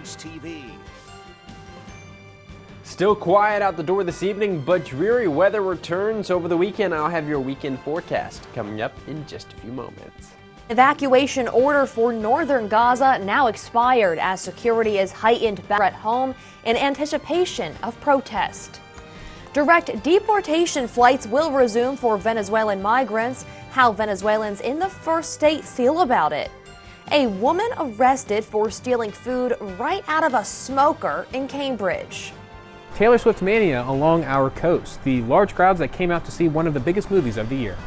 CoastTV. Still quiet out the door this evening, but dreary weather returns over the weekend. I'll have your weekend forecast coming up in just a few moments. Evacuation order for northern Gaza now expired as security is heightened back at home in anticipation of protest. Direct deportation flights will resume for Venezuelan migrants. How Venezuelans in the first state feel about it. A woman arrested for stealing food right out of a smoker in Cambridge. Taylor Swift mania along our coast. The large crowds that came out to see one of the biggest movies of the year.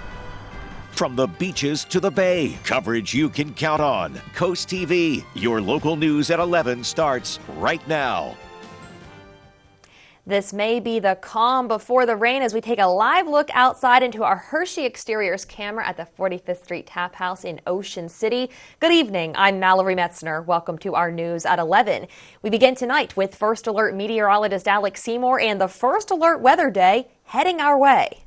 From the beaches to the bay, coverage you can count on. Coast TV, your local news at 11 starts right now. This may be the calm before the rain as we take a live look outside into our Hershey Exteriors camera at the 45th Street Tap House in Ocean City. Good evening. I'm Mallory Metzner. Welcome to our news at 11. We begin tonight with First Alert meteorologist Alex Seymour and the First Alert weather day heading our way.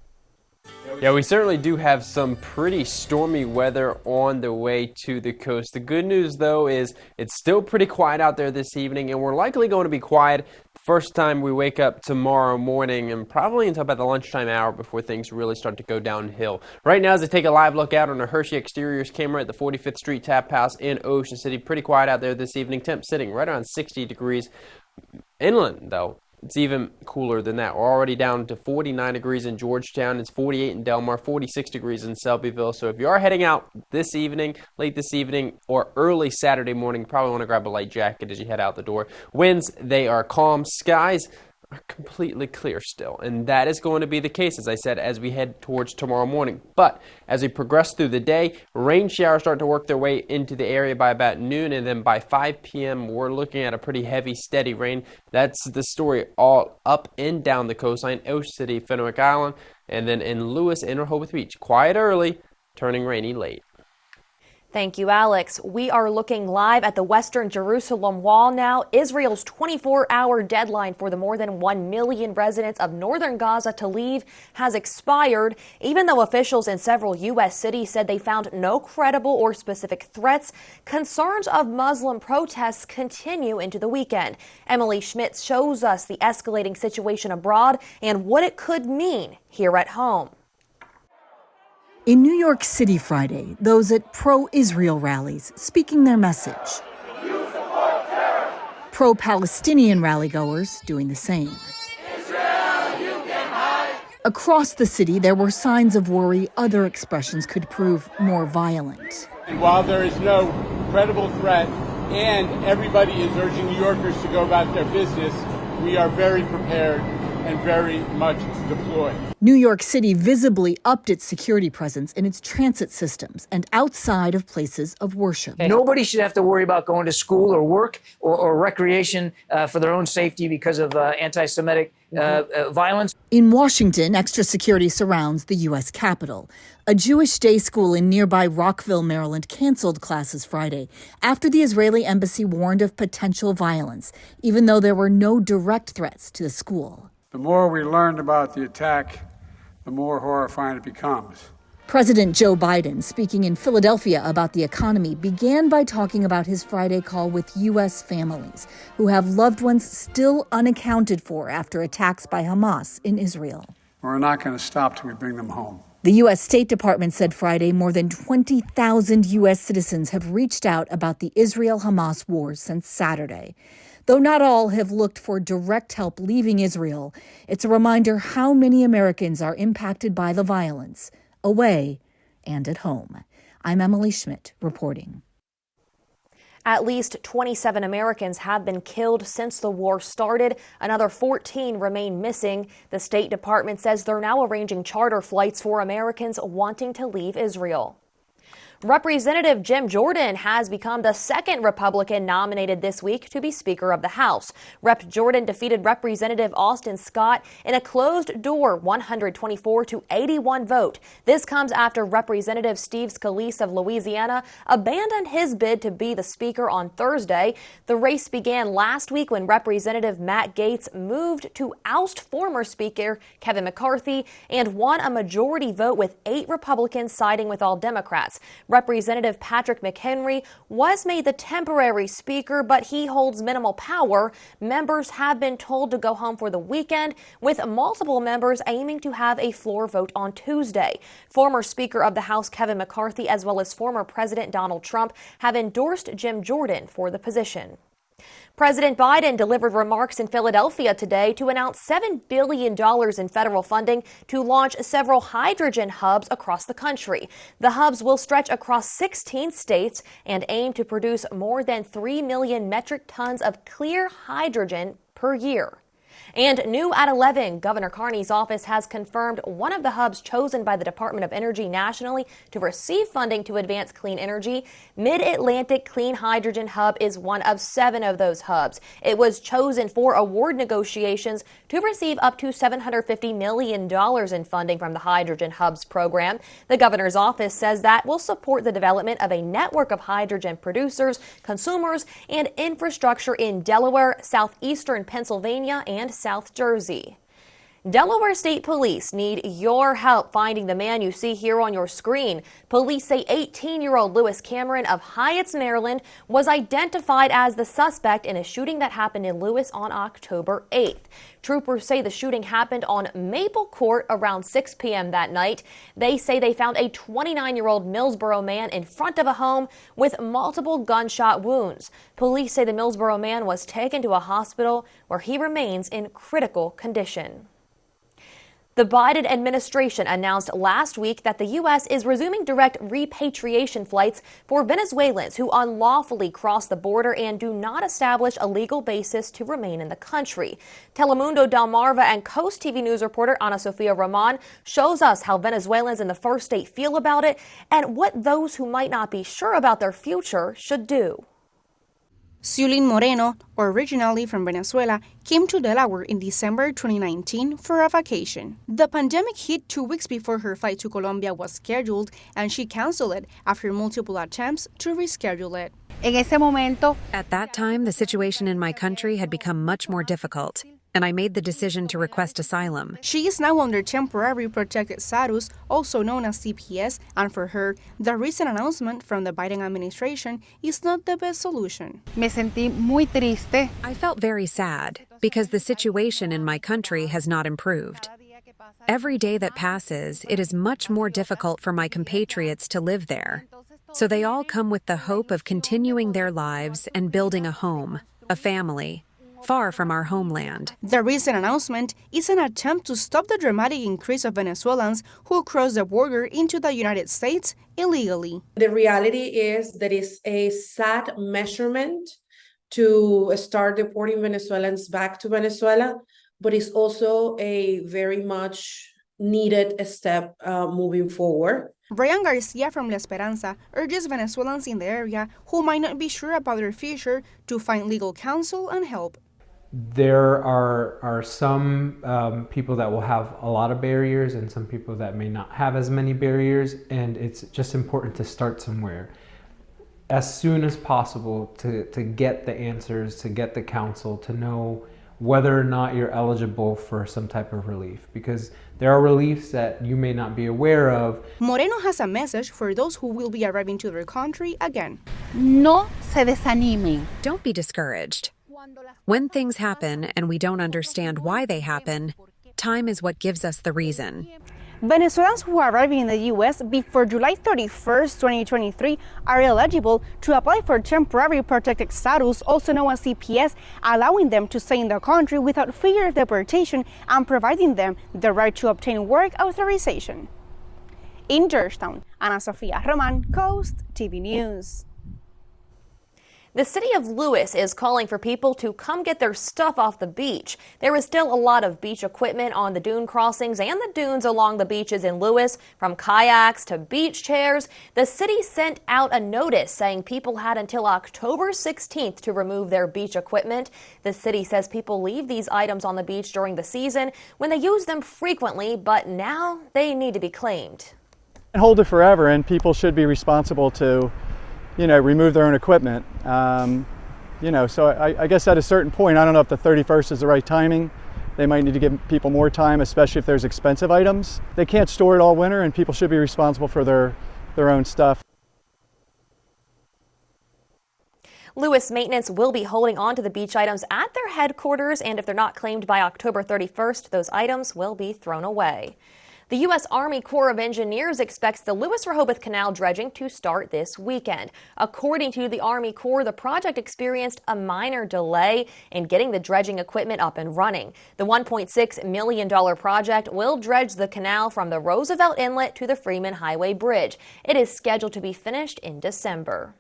Yeah, we certainly do have some pretty stormy weather on the way to the coast. The good news, though, is it's still pretty quiet out there this evening, and we're likely going to be quiet the first time we wake up tomorrow morning and probably until about the lunchtime hour before things really start to go downhill. Right now, as I take a live look out on the Hershey Exteriors camera at the 45th Street Tap House in Ocean City, pretty quiet out there this evening. Temp sitting right around 60 degrees. Inland, though, it's even cooler than that. We're already down to 49 degrees in Georgetown. It's 48 in Delmar, 46 degrees in Selbyville. So if you are heading out this evening, late this evening, or early Saturday morning, you probably want to grab a light jacket as you head out the door. Winds, they are calm. Skies are completely clear still. And that is going to be the case, as I said, as we head towards tomorrow morning. But as we progress through the day, rain showers start to work their way into the area by about noon. And then by 5 p.m., we're looking at a pretty heavy, steady rain. That's the story all up and down the coastline, Ocean City, Fenwick Island, and then in Lewis and Rehoboth Beach. Quiet early, turning rainy late. Thank you, Alex. We are looking live at the Western Jerusalem Wall now. Israel's 24-hour deadline for the more than 1 million residents of northern Gaza to leave has expired. Even though officials in several U.S. cities said they found no credible or specific threats, concerns of Muslim protests continue into the weekend. Emily Schmidt shows us the escalating situation abroad and what it could mean here at home. In New York City Friday, those at pro-Israel rallies speaking their message. Pro-Palestinian rallygoers doing the same. Israel, you can hide. Across the city, there were signs of worry other expressions could prove more violent. And while there is no credible threat and everybody is urging New Yorkers to go about their business, we are very prepared and very much deployed. New York City visibly upped its security presence in its transit systems and outside of places of worship. Nobody should have to worry about going to school or work or recreation for their own safety because of anti-Semitic violence. In Washington, extra security surrounds the U.S. Capitol. A Jewish day school in nearby Rockville, Maryland, canceled classes Friday after the Israeli embassy warned of potential violence, even though there were no direct threats to the school. The more we learned about the attack, the more horrifying it becomes. President Joe Biden, speaking in Philadelphia about the economy, began by talking about his Friday call with U.S. families who have loved ones still unaccounted for after attacks by Hamas in Israel. We're not going to stop till we bring them home. The U.S. State Department said Friday more than 20,000 U.S. citizens have reached out about the Israel-Hamas war since Saturday. Though not all have looked for direct help leaving Israel, it's a reminder how many Americans are impacted by the violence, away and at home. I'm Emily Schmidt reporting. At least 27 Americans have been killed since the war started. Another 14 remain missing. The State Department says they're now arranging charter flights for Americans wanting to leave Israel. Representative Jim Jordan has become the second Republican nominated this week to be Speaker of the House. Rep. Jordan defeated Representative Austin Scott in a closed-door 124-81 vote. This comes after Representative Steve Scalise of Louisiana abandoned his bid to be the Speaker on Thursday. The race began last week when Representative Matt Gaetz moved to oust former Speaker Kevin McCarthy and won a majority vote with 8 Republicans siding with all Democrats. Representative Patrick McHenry was made the temporary speaker, but he holds minimal power. Members have been told to go home for the weekend, with multiple members aiming to have a floor vote on Tuesday. Former Speaker of the House Kevin McCarthy, as well as former President Donald Trump, have endorsed Jim Jordan for the position. President Biden delivered remarks in Philadelphia today to announce $7 billion in federal funding to launch several hydrogen hubs across the country. The hubs will stretch across 16 states and aim to produce more than 3 million metric tons of clear hydrogen per year. And new at 11, Governor Carney's office has confirmed one of the hubs chosen by the Department of Energy nationally to receive funding to advance clean energy. Mid-Atlantic Clean Hydrogen Hub is one of 7 of those hubs. It was chosen for award negotiations to receive up to $750 million in funding from the Hydrogen Hubs program. The governor's office says that will support the development of a network of hydrogen producers, consumers, and infrastructure in Delaware, southeastern Pennsylvania, and South Jersey. Delaware State Police need your help finding the man you see here on your screen. Police say 18-year-old Lewis Cameron of Heights, Maryland, was identified as the suspect in a shooting that happened in Lewis on October 8th. Troopers say the shooting happened on Maple Court around 6 p.m. that night. They say they found a 29-year-old Millsboro man in front of a home with multiple gunshot wounds. Police say the Millsboro man was taken to a hospital where he remains in critical condition. The Biden administration announced last week that the U.S. is resuming direct repatriation flights for Venezuelans who unlawfully cross the border and do not establish a legal basis to remain in the country. Telemundo Delmarva and CoastTV News reporter Ana Sofia Roman shows us how Venezuelans in the first state feel about it and what those who might not be sure about their future should do. Zulin Moreno, originally from Venezuela, came to Delaware in December 2019 for a vacation. The pandemic hit 2 weeks before her flight to Colombia was scheduled, and she canceled it after multiple attempts to reschedule it. At that time, the situation in my country had become much more difficult, and I made the decision to request asylum. She is now under temporary protected status, also known as CPS, and for her, the recent announcement from the Biden administration is not the best solution. I felt very sad because the situation in my country has not improved. Every day that passes, it is much more difficult for my compatriots to live there. So they all come with the hope of continuing their lives and building a home, a family, far from our homeland. The recent announcement is an attempt to stop the dramatic increase of Venezuelans who cross the border into the United States illegally. The reality is that it's a sad measurement to start deporting Venezuelans back to Venezuela, but it's also a very much needed step moving forward. Brian Garcia from La Esperanza urges Venezuelans in the area who might not be sure about their future to find legal counsel and help. There are some people that will have a lot of barriers and some people that may not have as many barriers, and it's just important to start somewhere as soon as possible to get the answers, to get the counsel, to know whether or not you're eligible for some type of relief, because there are reliefs that you may not be aware of. Moreno has a message for those who will be arriving to their country again. No se desanimen. Don't be discouraged. When things happen and we don't understand why they happen, time is what gives us the reason. Venezuelans who are arriving in the U.S. before July 31st, 2023 are eligible to apply for temporary protected status, also known as CPS, allowing them to stay in the country without fear of deportation and providing them the right to obtain work authorization. In Georgetown, Ana Sofia Roman, Coast TV News. The city of Lewis is calling for people to come get their stuff off the beach. There is still a lot of beach equipment on the dune crossings and the dunes along the beaches in Lewis, from kayaks to beach chairs. The city sent out a notice saying people had until October 16th to remove their beach equipment. The city says people leave these items on the beach during the season when they use them frequently, but now they need to be claimed. And hold it forever, and people should be responsible to remove their own equipment. So I guess at a certain point, I don't know if the 31st is the right timing. They might need to give people more time, especially if there's expensive items. They can't store it all winter, and people should be responsible for their own stuff. Lewis Maintenance will be holding on to the beach items at their headquarters, and if they're not claimed by October 31st, those items will be thrown away. The U.S. Army Corps of Engineers expects the Lewis-Rehoboth Canal dredging to start this weekend. According to the Army Corps, the project experienced a minor delay in getting the dredging equipment up and running. The $1.6 million project will dredge the canal from the Roosevelt Inlet to the Freeman Highway Bridge. It is scheduled to be finished in December.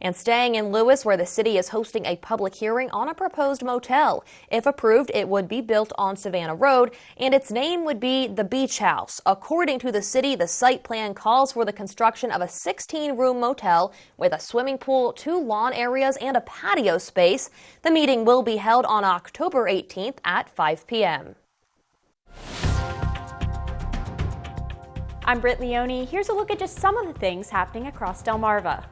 And staying in Lewis, where the city is hosting a public hearing on a proposed motel. If approved, it would be built on Savannah Road, and its name would be the Beach House. According to the city, the site plan calls for the construction of a 16-room motel with a swimming pool, 2 lawn areas, and a patio space. The meeting will be held on October 18th at 5 p.m. I'm Britt Leone. Here's a look at just some of the things happening across Delmarva.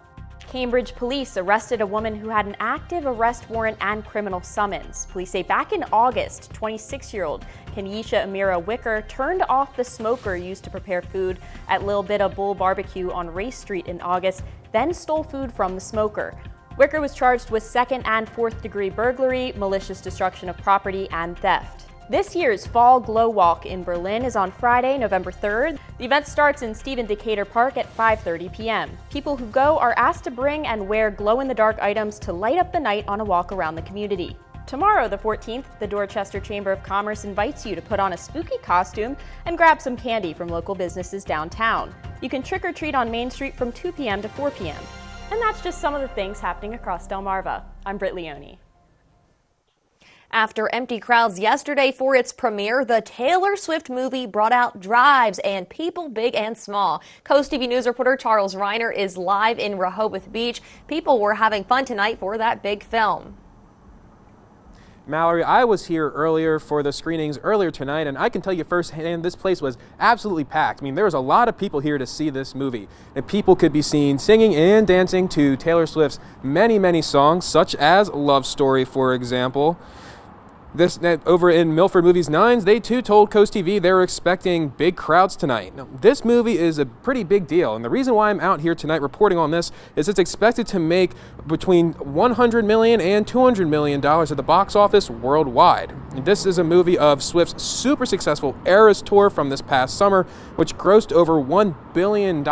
Cambridge police arrested a woman who had an active arrest warrant and criminal summons. Police say back in August, 26-year-old Kenisha Amira Wicker turned off the smoker used to prepare food at Lil Bitta Bull Barbecue on Race Street in August, then stole food from the smoker. Wicker was charged with 2nd and 4th degree burglary, malicious destruction of property, and theft. This year's Fall Glow Walk in Berlin is on Friday, November 3rd. The event starts in Stephen Decatur Park at 5:30 p.m. People who go are asked to bring and wear glow-in-the-dark items to light up the night on a walk around the community. Tomorrow, the 14th, the Dorchester Chamber of Commerce invites you to put on a spooky costume and grab some candy from local businesses downtown. You can trick-or-treat on Main Street from 2 p.m. to 4 p.m. And that's just some of the things happening across Delmarva. I'm Britt Leone. After empty crowds yesterday for its premiere, the Taylor Swift movie brought out drives and people big and small. CoastTV News reporter Charles Reiner is live in Rehoboth Beach. People were having fun tonight for that big film. Mallory, I was here earlier for the screenings earlier tonight, and I can tell you firsthand this place was absolutely packed. I mean, there was a lot of people here to see this movie, and people could be seen singing and dancing to Taylor Swift's many, many songs, such as Love Story, for example. Over in Milford Movies 9s, they too told CoastTV they were expecting big crowds tonight. Now, this movie is a pretty big deal, and the reason why I'm out here tonight reporting on this is it's expected to make between $100 million and $200 million at the box office worldwide. And this is a movie of Swift's super successful Eras tour from this past summer, which grossed over $1 billion.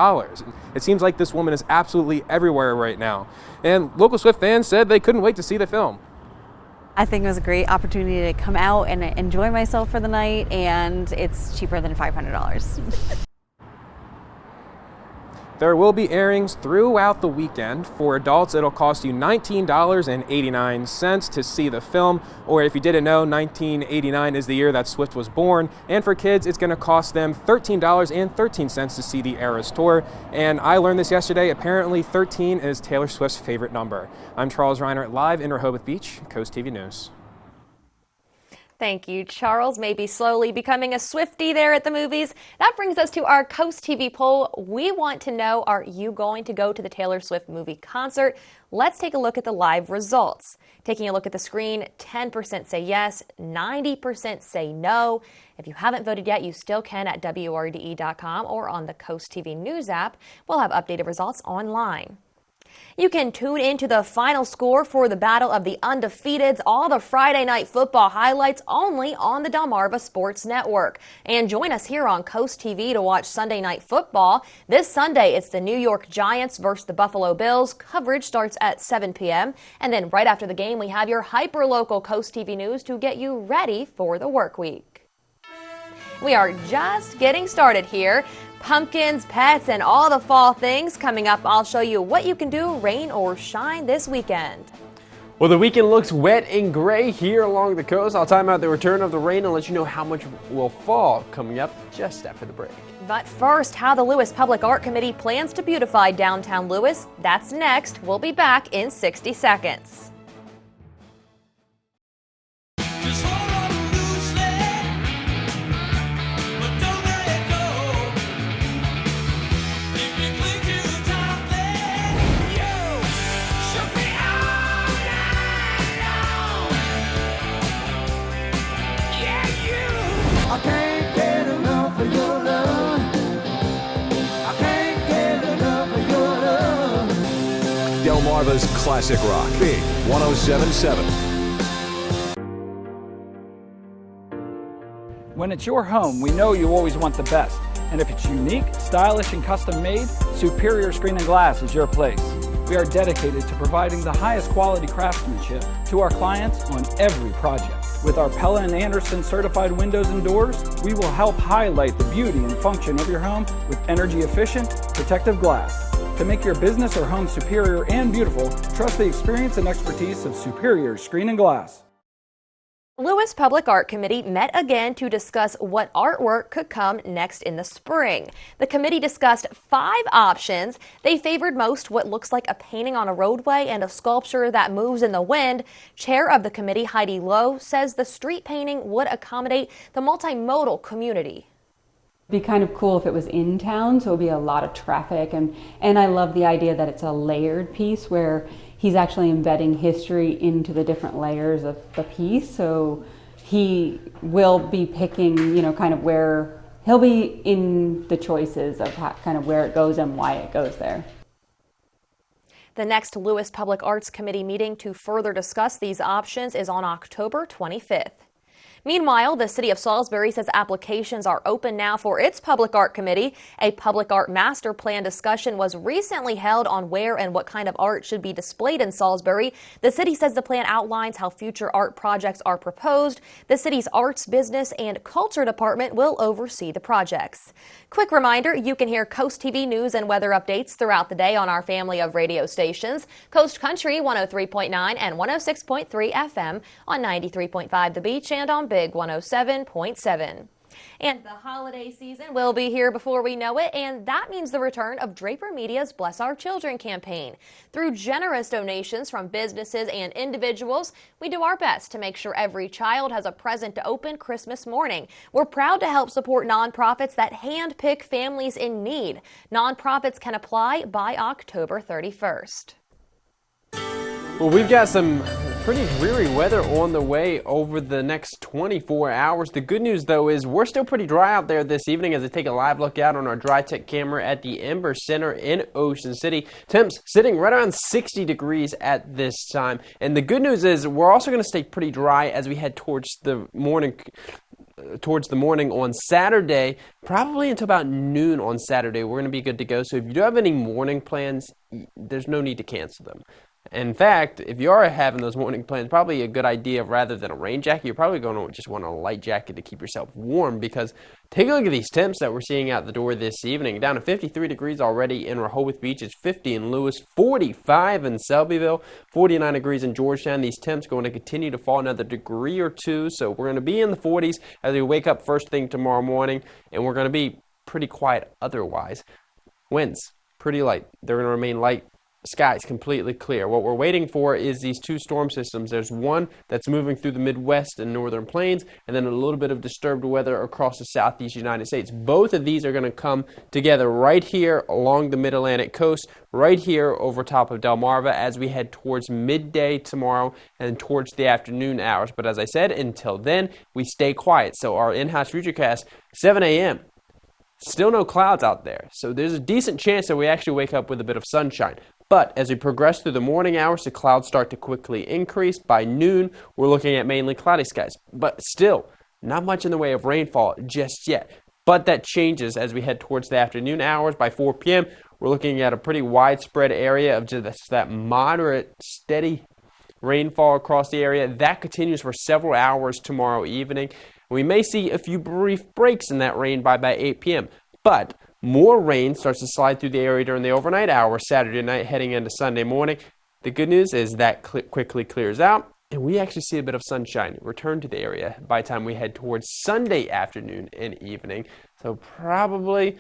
It seems like this woman is absolutely everywhere right now. And local Swift fans said they couldn't wait to see the film. I think it was a great opportunity to come out and enjoy myself for the night, and it's cheaper than $500. There will be airings throughout the weekend. For adults, it'll cost you $19.89 to see the film, or if you didn't know, 1989 is the year that Swift was born. And for kids, it's going to cost them $13.13 to see the Eras tour. And I learned this yesterday. Apparently, 13 is Taylor Swift's favorite number. I'm Charles Reiner, live in Rehoboth Beach, CoastTV News. Thank you, Charles. Maybe slowly becoming a Swiftie there at the movies. That brings us to our CoastTV poll. We want to know, are you going to go to the Taylor Swift movie concert? Let's take a look at the live results. Taking a look at the screen, 10% say yes, 90% say no. If you haven't voted yet, you still can at WRDE.com or on the CoastTV News app. We'll have updated results online. You can tune into the final score for the Battle of the Undefeateds, all the Friday night football highlights only on the Delmarva Sports Network. And join us here on CoastTV to watch Sunday Night Football. This Sunday, it's the New York Giants versus the Buffalo Bills. Coverage starts at 7 p.m. And then right after the game, we have your hyper-local CoastTV News to get you ready for the work week. We are just getting started here. Pumpkins, pets, and all the fall things. Coming up, I'll show you what you can do, rain or shine, this weekend. Well, the weekend looks wet and gray here along the coast. I'll time out the return of the rain and let you know how much will fall coming up just after the break. But first, how the Lewis Public Art Committee plans to beautify downtown Lewis. That's next. We'll be back in 60 seconds. Delmarva's classic rock. Big 107.7. When it's your home, we know you always want the best. And if it's unique, stylish, and custom made, Superior Screen and Glass is your place. We are dedicated to providing the highest quality craftsmanship to our clients on every project. With our Pella and Anderson certified windows and doors, we will help highlight the beauty and function of your home with energy efficient, protective glass. To make your business or home superior and beautiful, trust the experience and expertise of Superior Screen and Glass. Lewis Public Art Committee met again to discuss what artwork could come next in the spring. The committee discussed 5 options. They favored most what looks like a painting on a roadway and a sculpture that moves in the wind. Chair of the committee, Heidi Lowe, says the street painting would accommodate the multimodal community. It'd be kind of cool if it was in town, so it would be a lot of traffic, and I love the idea that it's a layered piece where he's actually embedding history into the different layers of the piece. So he will be picking, kind of where he'll be in the choices of kind of where it goes and why it goes there. The next Lewis Public Arts Committee meeting to further discuss these options is on October 25th. Meanwhile, the city of Salisbury says applications are open now for its public art committee. A public art master plan discussion was recently held on where and what kind of art should be displayed in Salisbury. The city says the plan outlines how future art projects are proposed. The city's arts, business, and culture department will oversee the projects. Quick reminder, you can hear Coast TV news and weather updates throughout the day on our family of radio stations. Coast Country 103.9 and 106.3 FM on 93.5 The Beach and on Big 107.7. And the holiday season will be here before we know it, and that means the return of Draper Media's Bless Our Children campaign. Through generous donations from businesses and individuals, we do our best to make sure every child has a present to open Christmas morning. We're proud to help support nonprofits that handpick families in need. Nonprofits can apply by October 31st. Well, we've got some pretty dreary weather on the way over the next 24 hours. The good news, though, is we're still pretty dry out there this evening as I take a live look out on our Dry Tech camera at the Ember Center in Ocean City. Temps sitting right around 60 degrees at this time. And the good news is we're also going to stay pretty dry as we head towards the morning on Saturday, probably until about noon on Saturday. We're going to be good to go. So if you do have any morning plans, there's no need to cancel them. In fact, if you are having those morning plans, probably a good idea rather than a rain jacket, you're probably going to just want a light jacket to keep yourself warm, because take a look at these temps that we're seeing out the door this evening. Down to 53 degrees already in Rehoboth Beach. It's 50 in Lewis, 45 in Selbyville, 49 degrees in Georgetown. These temps going to continue to fall another degree or two, so we're going to be in the 40s as we wake up first thing tomorrow morning, and we're going to be pretty quiet otherwise. Winds, pretty light. They're going to remain light. Skies completely clear. What we're waiting for is these 2 storm systems. There's one that's moving through the Midwest and Northern Plains, and then a little bit of disturbed weather across the Southeast United States. Both of these are going to come together right here along the Mid-Atlantic coast, right here over top of Delmarva as we head towards midday tomorrow and towards the afternoon hours. But as I said, until then, we stay quiet. So our in-house futurecast, 7 a.m., still no clouds out there. So there's a decent chance that we actually wake up with a bit of sunshine. But as we progress through the morning hours, the clouds start to quickly increase. By noon, we're looking at mainly cloudy skies. But still, not much in the way of rainfall just yet. But that changes as we head towards the afternoon hours. By 4 p.m., we're looking at a pretty widespread area of just that moderate, steady rainfall across the area. That continues for several hours tomorrow evening. We may see a few brief breaks in that rain by 8 p.m. But more rain starts to slide through the area during the overnight hours Saturday night heading into Sunday morning. The good news is that quickly clears out, and we actually see a bit of sunshine return to the area by the time we head towards Sunday afternoon and evening. So probably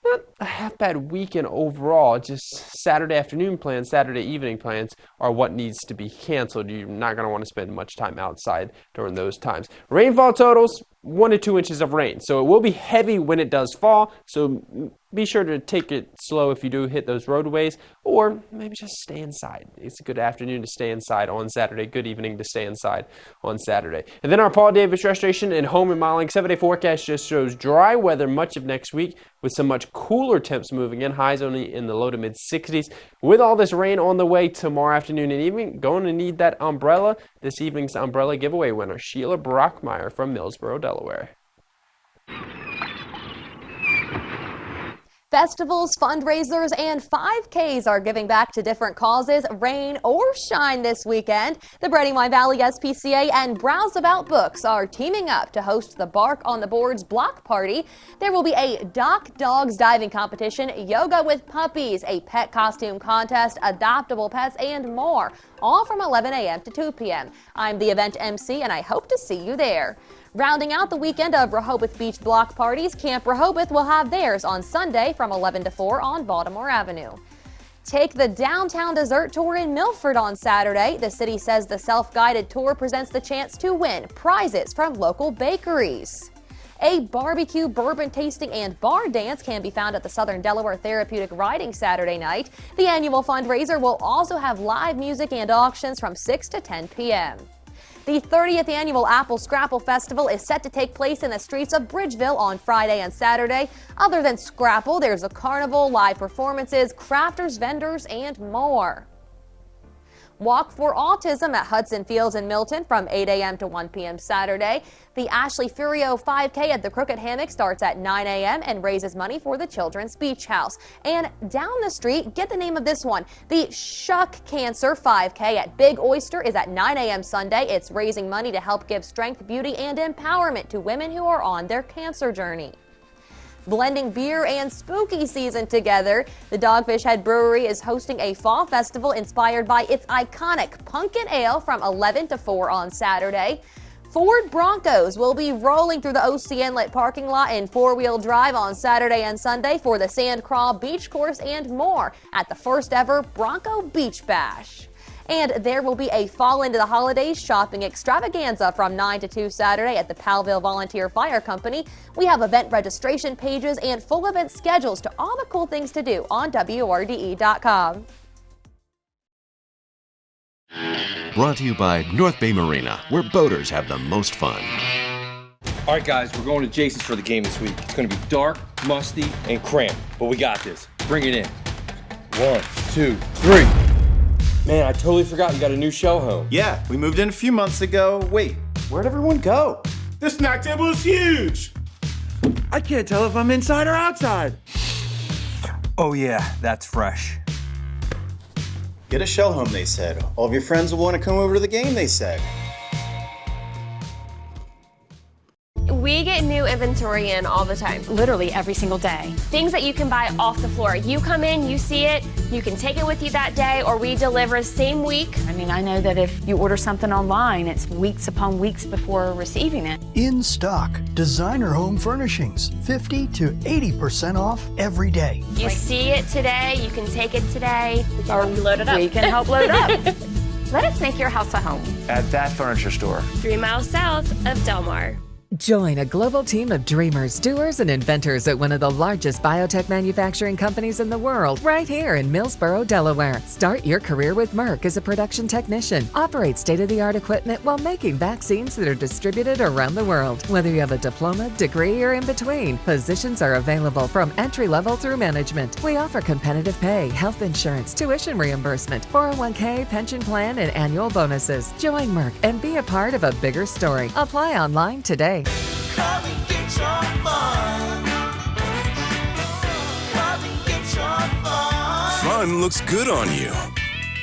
not a half bad weekend overall. Just Saturday afternoon plans, Saturday evening plans are what needs to be canceled. You're not going to want to spend much time outside during those times. Rainfall totals, 1 to 2 inches of rain. So it will be heavy when it does fall. So be sure to take it slow if you do hit those roadways, or maybe just stay inside. It's a good afternoon to stay inside on Saturday, good evening to stay inside on Saturday. And then our Paul Davis Restoration and Home Remodeling 7-day forecast just shows dry weather much of next week with some much cooler temps moving in, highs only in the low to mid 60s. With all this rain on the way tomorrow afternoon and evening, going to need that umbrella. This evening's umbrella giveaway winner, Sheila Brockmeyer from Millsboro, Delaware. Festivals, fundraisers, and 5Ks are giving back to different causes, rain or shine this weekend. The Brandywine Valley SPCA and Browse About Books are teaming up to host the Bark on the Boards block party. There will be a Doc Dogs diving competition, yoga with puppies, a pet costume contest, adoptable pets, and more, all from 11 a.m. to 2 p.m. I'm the event MC, and I hope to see you there. Rounding out the weekend of Rehoboth Beach block parties, Camp Rehoboth will have theirs on Sunday from 11 to 4 on Baltimore Avenue. Take the downtown dessert tour in Milford on Saturday. The city says the self-guided tour presents the chance to win prizes from local bakeries. A barbecue, bourbon tasting, and bar dance can be found at the Southern Delaware Therapeutic Riding Saturday night. The annual fundraiser will also have live music and auctions from 6 to 10 p.m. The 30th annual Apple Scrapple Festival is set to take place in the streets of Bridgeville on Friday and Saturday. Other than Scrapple, there's a carnival, live performances, crafters, vendors, and more. Walk for Autism at Hudson Fields in Milton from 8 a.m. to 1 p.m. Saturday. The Ashley Furio 5K at the Crooked Hammock starts at 9 a.m. and raises money for the Children's Beach House. And down the street, get the name of this one, the Shuck Cancer 5K at Big Oyster is at 9 a.m. Sunday. It's raising money to help give strength, beauty, and empowerment to women who are on their cancer journey. Blending beer and spooky season together, the Dogfish Head Brewery is hosting a fall festival inspired by its iconic pumpkin ale from 11 to 4 on Saturday. Ford Broncos will be rolling through the OC Inlet parking lot in four-wheel drive on Saturday and Sunday for the Sand Crawl Beach Course and more at the first ever Bronco Beach Bash. And there will be a fall into the holidays shopping extravaganza from 9 to 2 Saturday at the Powellville Volunteer Fire Company. We have event registration pages and full event schedules to all the cool things to do on WRDE.com. Brought to you by North Bay Marina, where boaters have the most fun. All right, guys, we're going to Jason's for the game this week. It's going to be dark, musty, and cramped, but we got this. Bring it in. 1, 2, 3. Man, I totally forgot you got a new show home. Yeah, we moved in a few months ago. Wait, where'd everyone go? The snack table is huge! I can't tell if I'm inside or outside. Oh yeah, that's fresh. Get a show home, they said. All of your friends will want to come over to the game, they said. We get new inventory in all the time. Literally every single day. Things that you can buy off the floor. You come in, you see it, you can take it with you that day, or we deliver same week. I mean, I know that if you order something online, it's weeks upon weeks before receiving it. In stock, designer home furnishings, 50 to 80% off every day. You see it today, you can take it today, or we load it up. We can help load up. Let us make your house a home. At that furniture store. 3 miles south of Del Mar. Join a global team of dreamers, doers, and inventors at one of the largest biotech manufacturing companies in the world, right here in Millsboro, Delaware. Start your career with Merck as a production technician. Operate state-of-the-art equipment while making vaccines that are distributed around the world. Whether you have a diploma, degree, or in between, positions are available from entry-level through management. We offer competitive pay, health insurance, tuition reimbursement, 401k, pension plan, and annual bonuses. Join Merck and be a part of a bigger story. Apply online today. Come and get your fun. Come and get your fun. Fun looks good on you.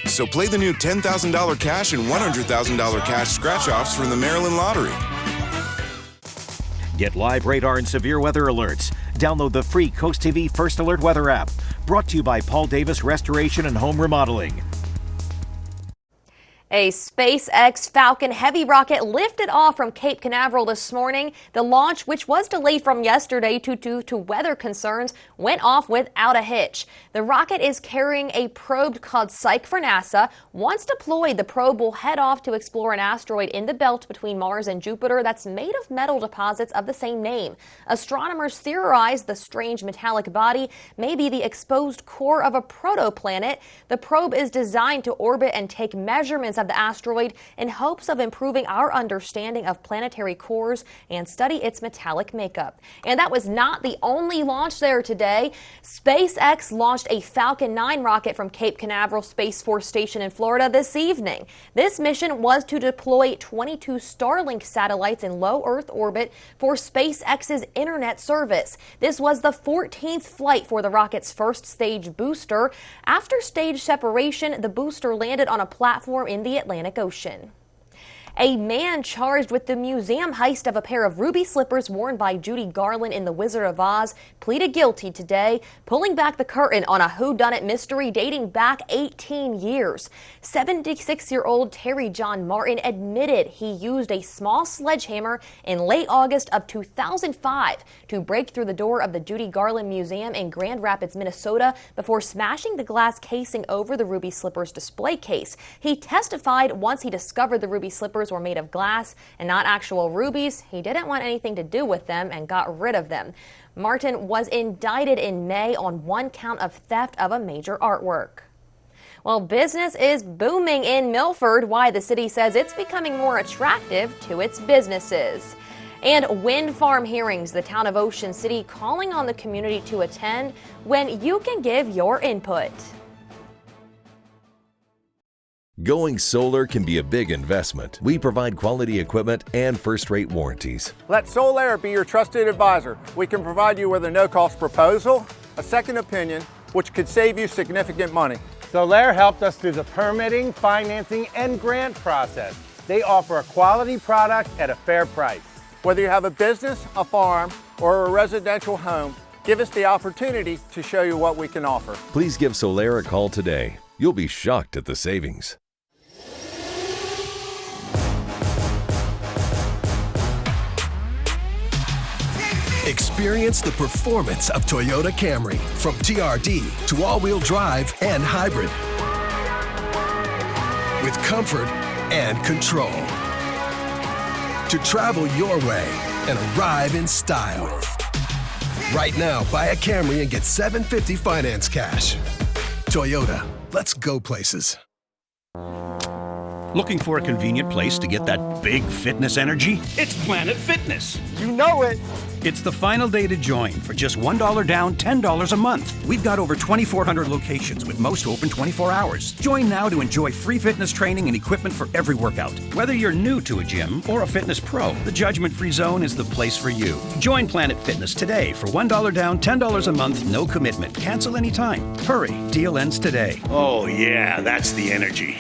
So play the new $10,000 cash and $100,000 cash scratch-offs from the Maryland Lottery. Get live radar and severe weather alerts. Download the free CoastTV First Alert Weather app. Brought to you by Paul Davis Restoration and Home Remodeling. A SpaceX Falcon Heavy rocket lifted off from Cape Canaveral this morning. The launch, which was delayed from yesterday due to weather concerns, went off without a hitch. The rocket is carrying a probe called Psyche for NASA. Once deployed, the probe will head off to explore an asteroid in the belt between Mars and Jupiter that's made of metal deposits of the same name. Astronomers theorize the strange metallic body may be the exposed core of a protoplanet. The probe is designed to orbit and take measurements of the asteroid in hopes of improving our understanding of planetary cores and study its metallic makeup. And that was not the only launch there today. SpaceX launched a Falcon 9 rocket from Cape Canaveral Space Force Station in Florida this evening. This mission was to deploy 22 Starlink satellites in low Earth orbit for SpaceX's internet service. This was the 14th flight for the rocket's first stage booster. After stage separation, the booster landed on a platform in the Atlantic Ocean. A man charged with the museum heist of a pair of ruby slippers worn by Judy Garland in The Wizard of Oz pleaded guilty today, pulling back the curtain on a whodunit mystery dating back 18 years. 76-year-old Terry John Martin admitted he used a small sledgehammer in late August of 2005 to break through the door of the Judy Garland Museum in Grand Rapids, Minnesota, before smashing the glass casing over the ruby slippers display case. He testified once he discovered the ruby slippers were made of glass and not actual rubies, he didn't want anything to do with them and got rid of them. Martin was indicted in May on one count of theft of a major artwork. Well, business is booming in Milford. Why? The city says it's becoming more attractive to its businesses. And wind farm hearings, the town of Ocean City calling on the community to attend when you can give your input. Going solar can be a big investment. We provide quality equipment and first-rate warranties. Let Solaire be your trusted advisor. We can provide you with a no-cost proposal, a second opinion, which could save you significant money. Solaire helped us through the permitting, financing, and grant process. They offer a quality product at a fair price. Whether you have a business, a farm, or a residential home, give us the opportunity to show you what we can offer. Please give Solaire a call today. You'll be shocked at the savings. Experience the performance of Toyota Camry, from TRD to all-wheel drive and hybrid, with comfort and control. To travel your way and arrive in style. Right now, buy a Camry and get $750 finance cash. Toyota, let's go places. Looking for a convenient place to get that big fitness energy? It's Planet Fitness. You know it. It's the final day to join for just $1 down, $10 a month. We've got over 2,400 locations with most open 24 hours. Join now to enjoy free fitness training and equipment for every workout. Whether you're new to a gym or a fitness pro, the judgment-free zone is the place for you. Join Planet Fitness today for $1 down, $10 a month, no commitment. Cancel anytime. Hurry, deal ends today. Oh yeah, that's the energy.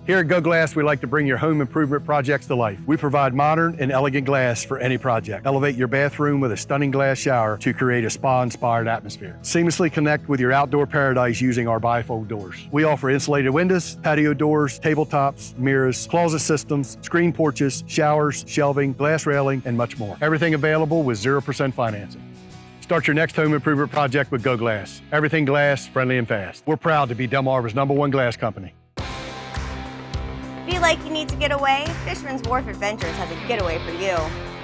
Here at Go Glass, we like to bring your home improvement projects to life. We provide modern and elegant glass for any project. Elevate your bathroom with a stunning glass shower to create a spa-inspired atmosphere. Seamlessly connect with your outdoor paradise using our bifold doors. We offer insulated windows, patio doors, tabletops, mirrors, closet systems, screen porches, showers, shelving, glass railing, and much more. Everything available with 0% financing. Start your next home improvement project with Go Glass. Everything glass, friendly and fast. We're proud to be Delmarva's #1 glass company. Feel like you need to get away? Fisherman's Wharf Adventures has a getaway for you.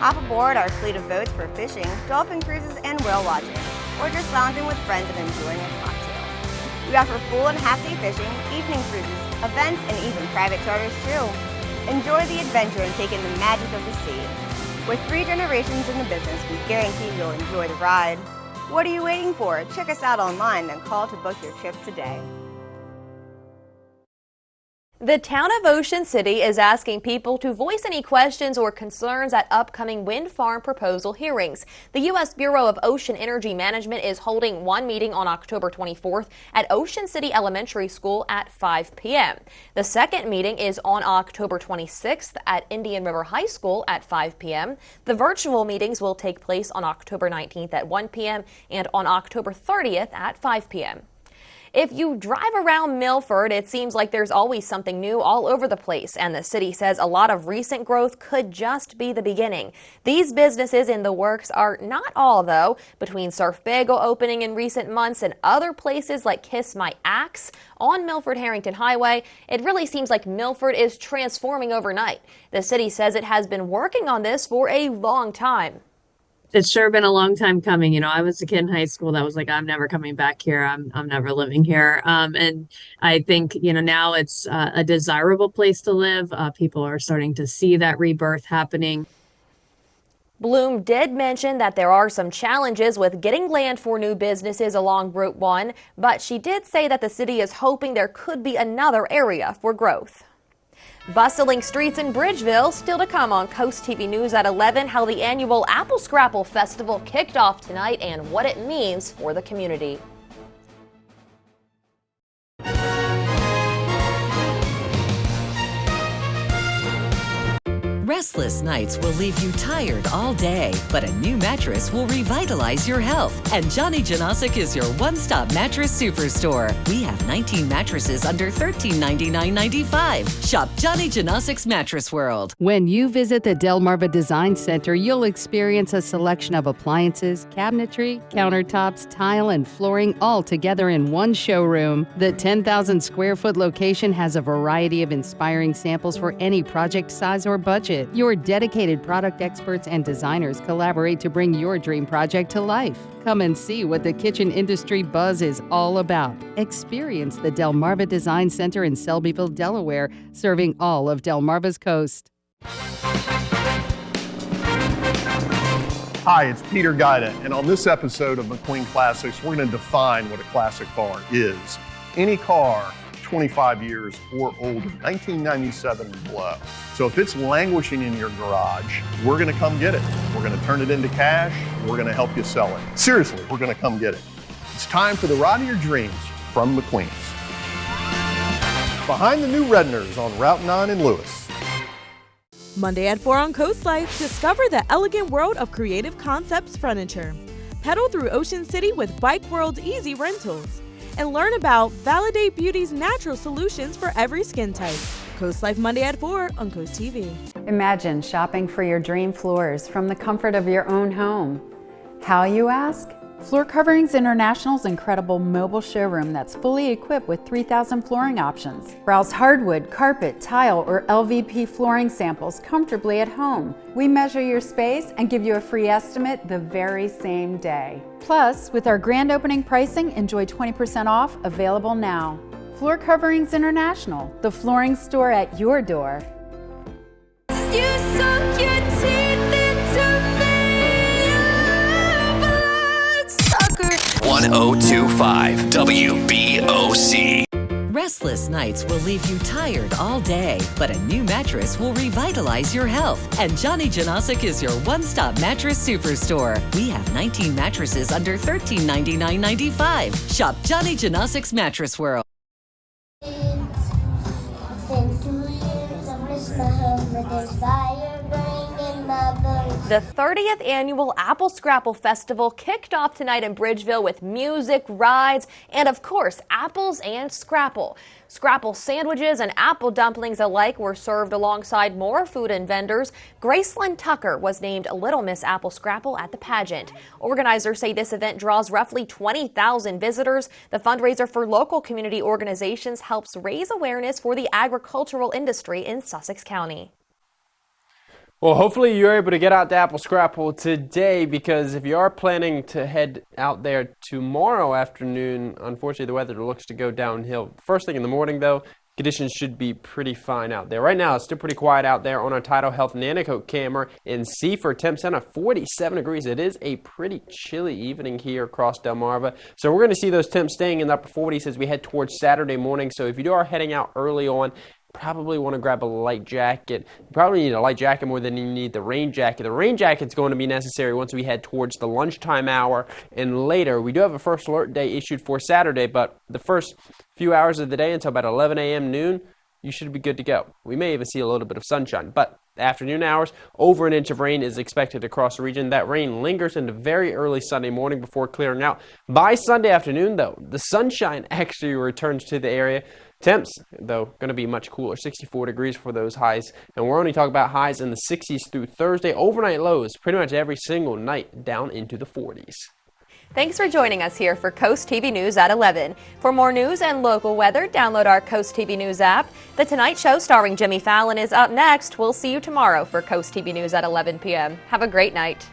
Hop aboard our fleet of boats for fishing, dolphin cruises, and whale watching, or just lounging with friends and enjoying a cocktail. We offer full and half-day fishing, evening cruises, events, and even private charters too. Enjoy the adventure and take in the magic of the sea. With 3 generations in the business, we guarantee you'll enjoy the ride. What are you waiting for? Check us out online and call to book your trip today. The town of Ocean City is asking people to voice any questions or concerns at upcoming wind farm proposal hearings. The U.S. Bureau of Ocean Energy Management is holding one meeting on October 24th at Ocean City Elementary School at 5 p.m. The second meeting is on October 26th at Indian River High School at 5 p.m. The virtual meetings will take place on October 19th at 1 p.m. and on October 30th at 5 p.m. If you drive around Milford, it seems like there's always something new all over the place, and the city says a lot of recent growth could just be the beginning. These businesses in the works are not all, though. Between Surf Bagel opening in recent months and other places like Kiss My Axe on Milford-Harrington Highway, it really seems like Milford is transforming overnight. The city says it has been working on this for a long time. It's sure been a long time coming. You know, I was a kid in high school that was like, I'm never coming back here. I'm never living here. And I think, you know, now it's a desirable place to live. People are starting to see that rebirth happening. Bloom did mention that there are some challenges with getting land for new businesses along Route 1, but she did say that the city is hoping there could be another area for growth. Bustling streets in Bridgeville, still to come on Coast TV News at 11, how the annual Apple Scrapple Festival kicked off tonight and what it means for the community. Restless nights will leave you tired all day, but a new mattress will revitalize your health. And Johnny Janosic is your one-stop mattress superstore. We have 19 mattresses under $1399.95. Shop Johnny Janosic's Mattress World. When you visit the Delmarva Design Center, you'll experience a selection of appliances, cabinetry, countertops, tile, and flooring all together in one showroom. The 10,000 square foot location has a variety of inspiring samples for any project size or budget. Your dedicated product experts and designers collaborate to bring your dream project to life. Come and see what the kitchen industry buzz is all about. Experience the Delmarva Design Center in Selbyville, Delaware, serving all of Delmarva's coast. Hi, it's Peter Guida, and on this episode of McQueen Classics, we're going to define what a classic car is. Any car 25 years or older, 1997 and below. So if it's languishing in your garage, we're going to come get it. We're going to turn it into cash. We're going to help you sell it. Seriously, we're going to come get it. It's time for the ride of your dreams from McQueen's. Behind the new Redners on Route 9 in Lewis. Monday at 4 on Coast Life, discover the elegant world of Creative Concepts Furniture. Pedal through Ocean City with Bike World's Easy Rentals. And learn about Validate Beauty's natural solutions for every skin type. Coast Life Monday at 4 on Coast TV. Imagine shopping for your dream floors from the comfort of your own home. How, you ask? Floor Coverings International's incredible mobile showroom that's fully equipped with 3,000 flooring options. Browse hardwood, carpet, tile, or LVP flooring samples comfortably at home. We measure your space and give you a free estimate the very same day. Plus, with our grand opening pricing, enjoy 20% off, available now. Floor Coverings International, the flooring store at your door. You sunk your teeth into me, sucker. 1025 WBOC. Restless nights will leave you tired all day, but a new mattress will revitalize your health. And Johnny Janosic is your one-stop mattress superstore. We have 19 mattresses under $1399.95. Shop Johnny Janosic's Mattress World. The 30th annual Apple Scrapple Festival kicked off tonight in Bridgeville with music, rides, and of course, apples and scrapple. Scrapple sandwiches and apple dumplings alike were served alongside more food and vendors. Gracelyn Tucker was named Little Miss Apple Scrapple at the pageant. Organizers say this event draws roughly 20,000 visitors. The fundraiser for local community organizations helps raise awareness for the agricultural industry in Sussex County. Well, hopefully you're able to get out to Apple Scrapple today, because if you are planning to head out there tomorrow afternoon, unfortunately the weather looks to go downhill. First thing in the morning, though, conditions should be pretty fine out there. Right now, it's still pretty quiet out there on our Tidal Health Nanocoat camera in Seaford. Temps down at 47 degrees. It is a pretty chilly evening here across Delmarva. So we're going to see those temps staying in the upper 40s as we head towards Saturday morning. So if you are heading out early on, probably want to grab a light jacket. You probably need a light jacket more than you need the rain jacket. The rain jacket's going to be necessary once we head towards the lunchtime hour and later. We do have a first alert day issued for Saturday, but the first few hours of the day until about 11 a.m. noon, you should be good to go. We may even see a little bit of sunshine, but afternoon hours, over an inch of rain is expected across the region. That rain lingers into very early Sunday morning before clearing out. By Sunday afternoon, though, the sunshine actually returns to the area. Temps, though, going to be much cooler, 64 degrees for those highs. And we're only talking about highs in the 60s through Thursday. Overnight lows pretty much every single night down into the 40s. Thanks for joining us here for Coast TV News at 11. For more news and local weather, download our Coast TV News app. The Tonight Show starring Jimmy Fallon is up next. We'll see you tomorrow for Coast TV News at 11 p.m. Have a great night.